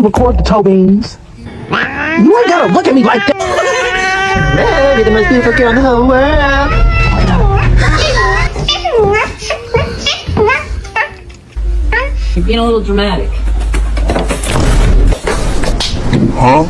you record the toe beans. You ain't gotta look at me like that. Mary, the most beautiful girl in the whole world. You're being a little dramatic. Huh?